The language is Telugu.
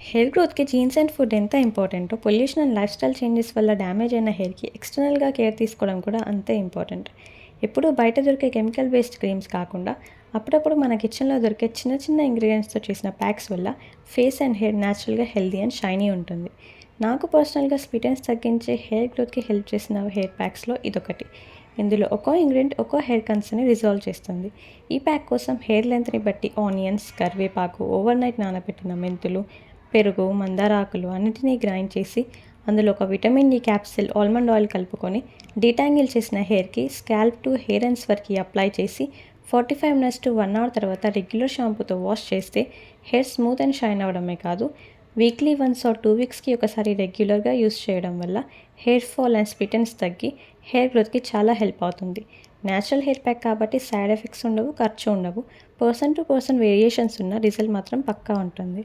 హెయిర్ గ్రోత్‌కి జీన్స్ అండ్ ఫుడ్ ఎంత ఇంపార్టెంటో, pollution and life style changes వల్ల డ్యామేజ్ అయిన హెయిర్‌కి ఎక్స్టర్నల్‌గా కేర్ తీసుకోవడం కూడా అంతే ఇంపార్టెంట్. ఎప్పుడూ బయట దొరికే కెమికల్ బేస్డ్ క్రీమ్స్ కాకుండా, అప్పుడప్పుడు మన కిచెన్‌లో దొరికే చిన్న చిన్న ఇంగ్రీడియెంట్స్‌తో చేసిన ప్యాక్స్ వల్ల ఫేస్ అండ్ హెయిర్ న్యాచురల్‌గా హెల్తీ అండ్ షైనీ ఉంటుంది. నాకు పర్సనల్‌గా స్ప్లిటెన్స్ తగ్గించే హెయిర్ గ్రోత్‌కి హెల్ప్ చేసిన హెయిర్ ప్యాక్స్‌లో ఇదొకటి. ఇందులో ఒక్కో ఇంగ్రీడియంట్ ఒక్కో హెయిర్ కన్సర్న్‌ని రిజాల్వ్ చేస్తుంది. ఈ ప్యాక్ కోసం హెయిర్ లెంత్‌ని బట్టి ఆనియన్స్, కరివేపాకు, ఓవర్‌నైట్ నానబెట్టిన మెంతులు, పెరుగు, మందార ఆకులు అన్నిటినీ గ్రైండ్ చేసి అందులో ఒక vitamin E capsule, almond oil కలుపుకొని డీటాంగిల్ చేసిన హెయిర్కి స్కాల్ప్ టు హెయిర్ ఎండ్స్ వరకు అప్లై చేసి 45 మినిట్స్ టు 1 అవర్ తర్వాత రెగ్యులర్ షాంపూతో వాష్ చేస్తే హెయిర్ స్మూత్ అండ్ షైన్ అవ్వడమే కాదు, వీక్లీ వన్స్ ఆర్ 2 వీక్స్కి ఒకసారి రెగ్యులర్గా యూస్ చేయడం వల్ల హెయిర్ ఫాల్ అండ్ స్ప్లిటెన్స్ తగ్గి హెయిర్ గ్రోత్కి చాలా హెల్ప్ అవుతుంది. న్యాచురల్ హెయిర్ ప్యాక్ కాబట్టి సైడ్ ఎఫెక్ట్స్ ఉండవు, ఖర్చు ఉండవు. పర్సన్ టు పర్సన్ వేరియేషన్స్ ఉన్న రిజల్ట్ మాత్రం పక్కా ఉంటుంది.